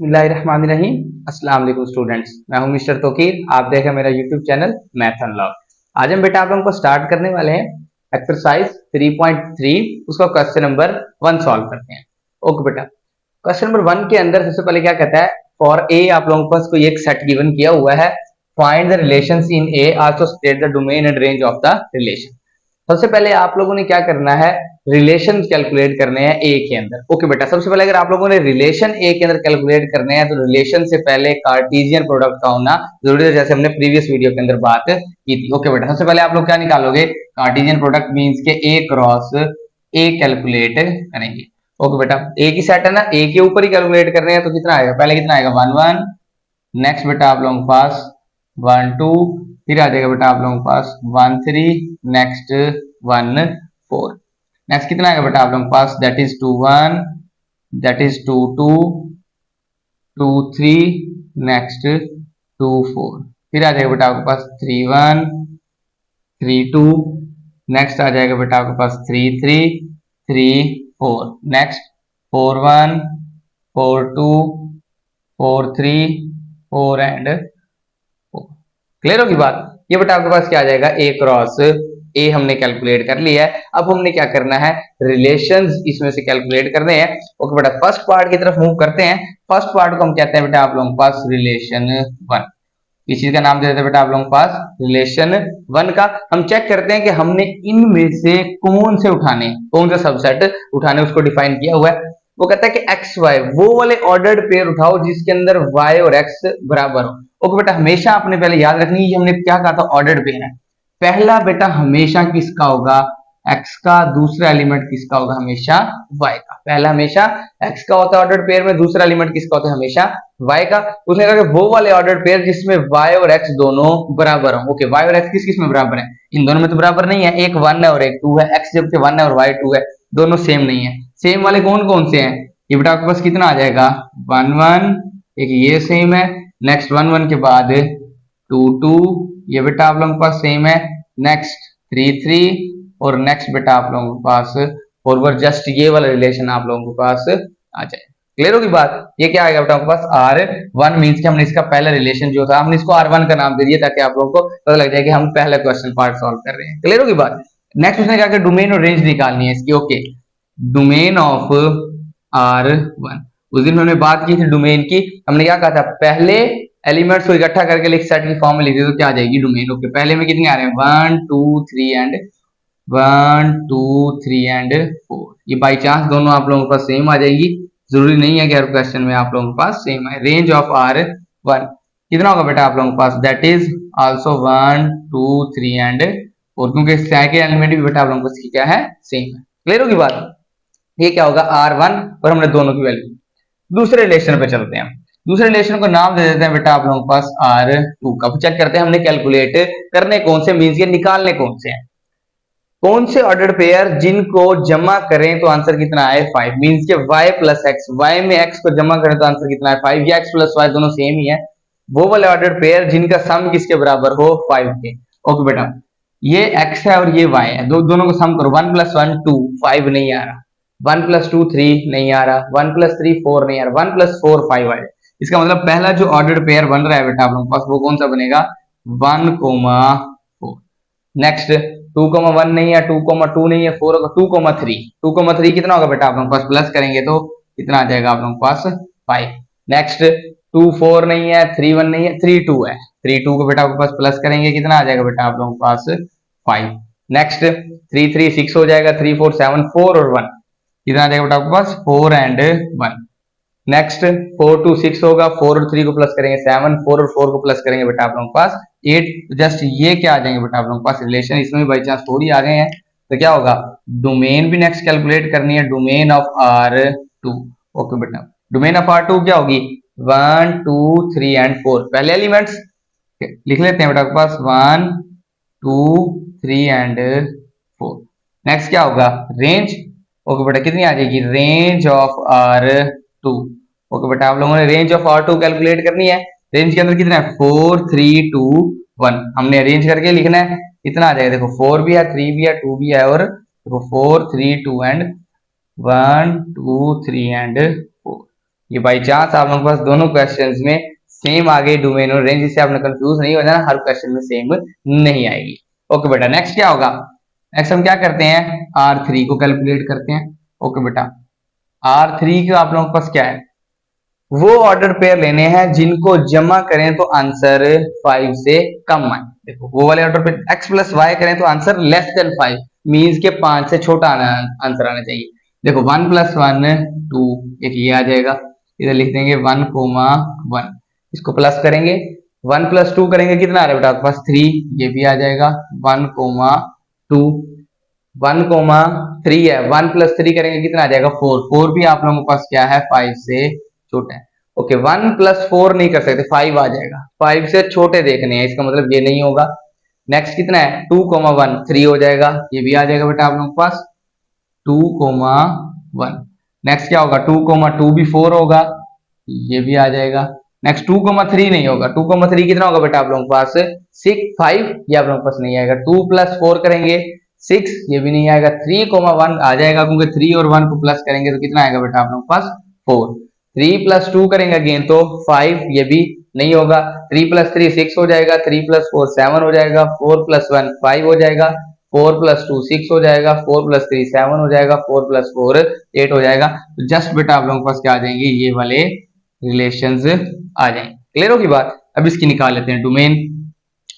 बिस्मिल्लाहिर्रहमानिर्रहीम। अस्सलाम वालेकुम स्टूडेंट्स, मैं हूं मिस्टर तौकीर। आप देखें मेरा यूट्यूब चैनल मैथ अनलॉक। आज हम बेटा आप लोगों को स्टार्ट करने वाले हैं एक्सरसाइज 3.3, उसका क्वेश्चन नंबर 1 सॉल्व करते हैं। ओके बेटा, क्वेश्चन नंबर 1 के अंदर सबसे पहले क्या कहता है, फॉर ए आप लोगों के पास कोई एक सेट गिवन किया हुआ है, find the relations in A, also state the domain and range of the relation. सबसे पहले आप लोगों ने क्या करना है, रिलेशन कैलकुलेट करने हैं ए के अंदर। ओके बेटा, सबसे पहले अगर आप लोगों ने रिलेशन ए के अंदर कैलकुलेट करने हैं तो रिलेशन से पहले कार्टेशियन प्रोडक्ट का होना जरूरी है, जैसे हमने प्रीवियस वीडियो के अंदर बात की थी। ओके बेटा, सबसे पहले आप लोग क्या निकालोगे, कार्टेशियन प्रोडक्ट मींस के ए क्रॉस ए कैलकुलेट करेंगे। ओके बेटा, ए की सेट है ना, ए के ऊपर ही कैलकुलेट कर रहे हैं तो कितना आएगा, पहले कितना आएगा 1 1, नेक्स्ट बेटा आप लोगों के पास 1 2, फिर आ जाएगा बेटा आप लोगों के पास 1 3, नेक्स्ट 1 4, नेक्स्ट कितना आएगा बेटा आप लोगों के पास, that is 2 1, that is 2 2, 2 3, next 2 4, फिर आ जाएगा बेटा आपके पास 3 1, 3 2, नेक्स्ट आ जाएगा बेटा आपके पास 3 3, 3 4, नेक्स्ट 4 1, 4 2, 4 3, 4 एंड 4। क्लियर होगी बात। ये बेटा आपके पास क्या आ जाएगा, ए क्रॉस ए हमने कैलकुलेट कर लिया है। अब हमने क्या करना है, रिलेशंस इसमें से कैलकुलेट करने हैं। ओके बेटा, फर्स्ट पार्ट की तरफ मूव करते हैं। फर्स्ट पार्ट को हम कहते हैं बेटा आप लोगों के पास रिलेशन 1। इस चीज का नाम दे देते हैं बेटा आप लोगों के पास रिलेशन 1 का। हम चेक करते हैं कि हमने इनमें से कौन से उठाने, कौन सा सबसेट उठाने, उसको डिफाइन किया हुआ है। वो कहता है कि एक्स वाई, वो वाले ऑर्डर्ड पेयर उठाओ जिसके अंदर वाई और एक्स बराबर हो। ओके बेटा, हमेशा आपने पहले याद रखनी है, हमने क्या कहा था, ऑर्डर्ड पेयर है। पहला बेटा हमेशा किसका होगा, एक्स का, दूसरा एलिमेंट किसका होगा, हमेशा वाई का। पहला हमेशा एक्स का होता है ऑर्डर्ड पेयर में, दूसरा एलिमेंट किसका होता है, हमेशा वाई का। उसने कहा कि वो वाले ऑर्डर्ड पेयर जिसमें वाई और एक्स दोनों बराबर हो। ओके, वाई और एक्स किस किस में बराबर है, इन दोनों में तो बराबर नहीं है, एक 1 है और एक 2 है। एक्स जबकि 1 है और वाई 2 है, दोनों सेम नहीं है। सेम वाले कौन कौन से हैं, ये बेटा आपके पास कितना आ जाएगा 1 1, एक ये सेम है, नेक्स्ट 1 1 के बाद 2 2, ये बेटा आप लोगों के पास सेम है, नेक्स्ट 3 3, और नेक्स्ट बेटा आप लोगों के पास फॉरवर्ड जस्ट ये वाला रिलेशन आप लोगों के पास आ जाए। क्लियर होगी बात। ये क्या आएगा बेटा आपके पास R1 मींस कि हमने इसका पहला रिलेशन जो था हमने इसको R1 का नाम दे दिया ताकि आप लोगों को पता लग जाए कि हम पहला क्वेश्चन पार्ट सॉल्व कर रहे हैं। क्लियर होगी बात। नेक्स्ट उसने कहा कि डोमेन और रेंज निकालनी है इसकी। ओके, डोमेन ऑफ R1, उस दिन हमने बात की थी डोमेन की। हमने क्या कहा था, पहले एलिमेंट्स को इकट्ठा करके लिख सेट की फॉर्म में लिख दे तो क्या आ जाएगी डोमेन। ओके, पहले में कितने आ रहे हैं 1 2 3 एंड 1 2 3 एंड 4। ये बाई चांस दोनों आप लोगों के पास सेम आ जाएगी, जरूरी नहीं है कि हर क्वेश्चन में आप लोगों के पास सेम है। रेंज ऑफ R1 कितना होगा बेटा आप लोगों के पास, दैट इज आल्सो 1 2 3 एंड 4, क्योंकि सेकंड एलिमेंट भी बेटा आप लोगों को क्या है, सेम है। क्लियर होगी बात। ये क्या होगा R1, और हमने दोनों की वैल्यू। दूसरे रिलेशन पे चलते हैं। दूसरे रिलेशन को नाम दे देते हैं बेटा आप लोगों के पास R2 का। चेक करते हैं हमने कैलकुलेट करने कौन से, मींस के निकालने कौन से हैं, कौन से ऑर्डर्ड पेयर जिनको जमा करें तो आंसर कितना आए 5, मींस के y प्लस एक्स, वाई में x को जमा करें तो आंसर कितना है 5, या x प्लस वाई दोनों सेम ही है। वो वाले ऑर्डर्ड पेयर जिनका सम किसके बराबर हो 5 के। ओके बेटा, ये x है और ये y है, दोनों को सम करो, 1 प्लस 1 2, 5 नहीं आ रहा, 1 प्लस 2 3 नहीं आ रहा, 1 प्लस 3 4 नहीं आ रहा, 1 प्लस 4 5 आ रहा। इसका मतलब पहला जो ऑर्डर्ड पेयर बन रहा है बेटा आप लोगों के पास वो कौन सा बनेगा 1 4। नेक्स्ट 2 1 नहीं है, 2 2 नहीं है, 4 होगा 2 3, 2 3 कितना होगा बेटा आप लोगों के पास, प्लस करेंगे तो कितना आ जाएगा आप लोगों के पास 5। नेक्स्ट 2 4 नहीं है, 3 1 नहीं है, 3 2 है, 3 2 को बेटा आपके पास प्लस करेंगे कितना आ जाएगा बेटा आप लोगों के पास 5। नेक्स्ट 3 3 6 हो जाएगा, 3 4 7, 4 और 1 कितना आ जाएगा बेटा आपके पास 4 एंड 1। नेक्स्ट 4 2 6 होगा, 4 और 3 को प्लस करेंगे 7, 4 और 4 को प्लस करेंगे बेटा आप लोगों के पास 8। जस्ट ये क्या आ जाएंगे बेटा आप लोगों के पास रिलेशन, इसमें बाई चांस थोड़ी आ गए हैं तो क्या होगा, डोमेन भी नेक्स्ट कैलकुलेट करनी है, डोमेन ऑफ R2। ओके बेटा, डोमेन ऑफ R2 क्या होगी 1 2 3 एंड 4, पहले एलिमेंट्स लिख लेते हैं बेटा आपके पास 1 2 3 एंड 4। नेक्स्ट क्या होगा रेंज। ओके बेटा, कितनी आ जाएगी रेंज ऑफ R2। ओके बेटा, आप लोगों ने रेंज ऑफ R2 कैलकुलेट करनी है। रेंज के अंदर कितना है 4 3 2 1, हमने अरेंज करके लिखना है, कितना आ जाएगा देखो 4 भी है, 3 भी है, 2 भी है, और देखो 4 3 2 एंड 1 2 3 एंड 4। ये बाई चांस आप लोगों के पास दोनों क्वेश्चंस में सेम आ गई डोमेन और रेंज, जिससे आपने कंफ्यूज नहीं हो जाना, हर क्वेश्चन में सेम नहीं आएगी। ओके बेटा, नेक्स्ट क्या होगा? नेक्स्ट हम क्या करते हैं, R3 को कैलकुलेट करते हैं। ओके बेटा, R3 का आप लोगों के पास क्या है, वो ऑर्डर पेयर लेने हैं जिनको जमा करें तो आंसर 5 से कम आए। देखो वो वाले order pair x plus Y करें तो आंसर लेस देन 5 मीन्स के 5 से छोटा आंसर आना चाहिए। देखो 1 प्लस 1 2, एक ये आ जाएगा, इधर लिख देंगे 1,1, इसको प्लस करेंगे, 1 प्लस 2 करेंगे, कितना आ रहा है बेटा आपके पास 3, ये भी आ जाएगा 1,2, 1,3 है, 1 प्लस 3 करेंगे कितना आ जाएगा 4, 4 भी आप लोगों के पास क्या है 5 से छोटा है। ओके 1 प्लस 4 नहीं कर सकते, 5 आ जाएगा, 5 से छोटे देखने हैं, इसका मतलब ये नहीं होगा। नेक्स्ट कितना है 2,1, 3 हो जाएगा, ये भी आ जाएगा बेटा आप लोगों के पास 2,1। नेक्स्ट क्या होगा 2,2 भी 4 होगा, ये भी आ जाएगा। नेक्स्ट 2,3 नहीं होगा, 2,3 कितना होगा बेटा आप लोगों के पास 6, 5 ये आप लोगों के पास नहीं आएगा। 2 प्लस 4 करेंगे 6, ये भी नहीं आएगा। 3,1 आ जाएगा क्योंकि 3 और 1 को प्लस करेंगे तो कितना आएगा बेटा आप लोगों के पास 4। 3 प्लस 2 करेंगे अगेन तो 5, ये भी नहीं होगा। 3 प्लस 3 6 हो जाएगा, 3 प्लस 4 7 हो जाएगा, 4 प्लस 1 5 हो जाएगा, 4 प्लस 2 6 हो जाएगा, 4 प्लस 3 7 हो जाएगा, 4 प्लस 4 8 हो जाएगा। तो जस्ट बेटा आप लोगों के पास क्या आ जाएंगे, ये वाले रिलेशंस आ जाएंगे। क्लियर होगी बात? अब इसकी निकाल लेते हैं डोमेन।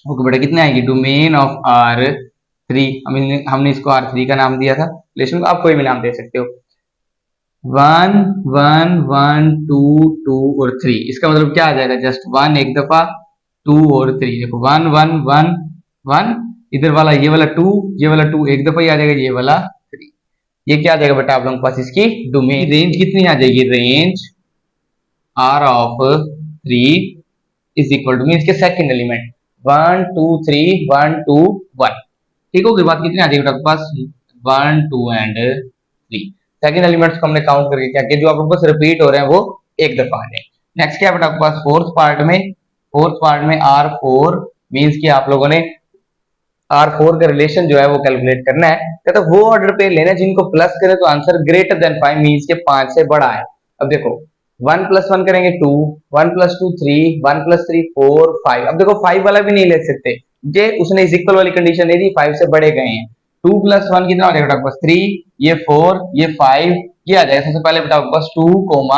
ओके बेटा, कितने आएगी डोमेन ऑफ R3, हमने इसको R3 का नाम दिया था, रिलेशन को आप कोई भी नाम दे सकते हो। 1 1 1 2 2 और 3, इसका मतलब क्या आ जाएगा, जस्ट 1 एक दफा, 2 और 3। देखो 1 1 1 1, इधर वाला ये वाला 2, ये वाला 2 एक दफा ही आ जाएगा, ये वाला 3। ये क्या आ जाएगा बेटा आप लोगों के पास, इसकी डोमेन रेंज कितनी आ जाएगी, range R of 3 is equal to mean के सेकंड एलिमेंट 1 2 3 1 2 1। ठीक होगी बात? कितनी आ जाएगी आपके पास 1 2 एंड 3। सेकंड एलिमेंट्स को हमने काउंट करके क्या किया, जो आप लोगों को रिपीट हो रहे हैं वो एक दफा आ जाए। नेक्स्ट क्या बेटा आपके पास फोर्थ पार्ट में R4 मींस कि आप लोगों ने R4 का रिलेशन जो है वो कैलकुलेट करना है। कहता तो वो ऑर्डर पे लेना जिनको प्लस करें तो आंसर ग्रेटर देन 5 मींस के 5 से बड़ा है। अब देखो 1 प्लस 1 करेंगे 2, 1 प्लस 2 3, 1 प्लस 3 4 5। अब देखो 5 वाला भी नहीं ले सकते, ये उसने इज इक्वल वाली कंडीशन दे दी, 5 से बड़े गए हैं। 2 प्लस 1 कितना हो जाएगा आपके पास 3, ये 4, ये 5, ये आ जाएगा। सबसे पहले बेटा आपके पास 2, 4,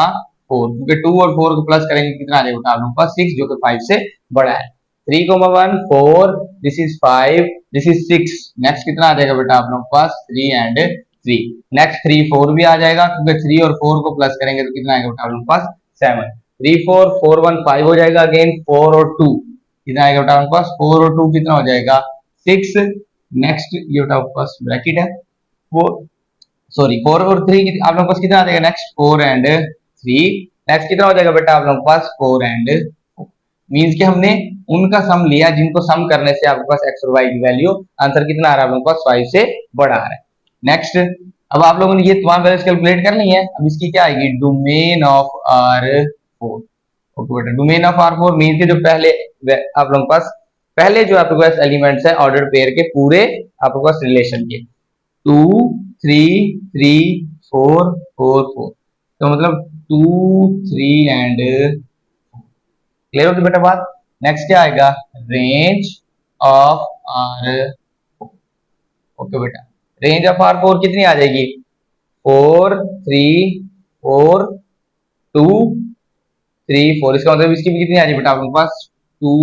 क्योंकि 2 और 4 को प्लस करेंगे कितना आ जाएगा बेटा आपके पास 6, जो कि 5 से बड़ा है। 3,1 4, this is 5, this is 6। Next कितना आ जाएगा बेटा आप लोगों के पास 3 एंड 3। नेक्स्ट 3 4 भी आ जाएगा क्योंकि 3 और 4 को प्लस करेंगे तो कितना आएगा बेटा आप लोगों के पास 7। 3 4 4 1 5 हो जाएगा, अगेन 4 और 2 कितना आएगा बेटा आपके पास 4 और 2 कितना हो जाएगा 6। नेक्स्ट ये बेटा आपके पास ब्रैकेट है वो, सॉरी 4 और 3 आप लोगों के पास कितना आ जाएगा नेक्स्ट 4 एंड 3। नेक्स्ट कितना हो जाएगा बेटा आप लोगों के पास 4 एंड मींस कि हमने उनका सम लिया जिनको सम करने से आपके पास x और y की वैल्यू आंसर कितना आ रहा है आप लोगों के पास 5 से बड़ा आ रहा है। नेक्स्ट अब आप लोगों ने ये तमाम वैल्यूज कैलकुलेट कर ली है, अब इसकी क्या आएगी डोमेन ऑफ R4। ओके बेटा, डोमेन ऑफ R4 मींस कि जो पहले आप लोगों के पास पहले जो आपके पास एलिमेंट्स है ऑर्डर पेयर के पूरे आपके पास रिलेशन के 2 3 3 4 4 4, तो मतलब 2 3 एंड क्लियर होगी बेटा बात? नेक्स्ट क्या आएगा रेंज ऑफ R। ओके बेटा, रेंज ऑफ R4 कितनी आ जाएगी 4 3 4 2 3 4। इसका मतलब इसकी भी कितनी आ जाएगी बेटा आपके पास 2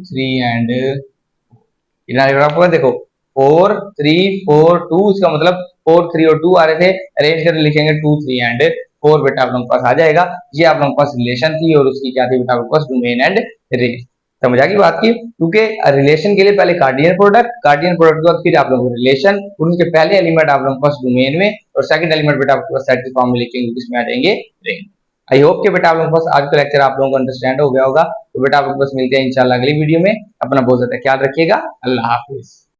3 एंड कितना आ जाएगा आपको देखो 4 3 4 2। इसका मतलब 4 3 और 2 आ रहे थे, अरेंज करके लिखेंगे 2 3 एंड 4 बेटा आप लोगों के पास आ जाएगा। ये आप लोगों के पास रिलेशन थी और उसकी क्या थी बेटा आपके पास डोमेन एंड रेंज। समझ आ गई बात की? क्योंकि रिलेशन के लिए पहले कार्डियन प्रोडक्ट के बाद फिर आप लोगों को रिलेशन, और उसके पहले एलिमेंट आप लोगों के पास डोमेन में और सेकंड एलिमेंट बेटा आपके पास सेट के फॉर्म में लिखेंगे, इसमें आ जाएंगे रेंज। आई होप कि बेटा आप लोगों के पास आज का लेक्चर आप लोगों को अंडरस्टैंड हो गया होगा। तो बेटा आप लोगों के पास मिलते हैं इंशाल्लाह अगली वीडियो में। अपना बहुत ज्यादा ख्याल रखिएगा। अल्लाह हाफिज।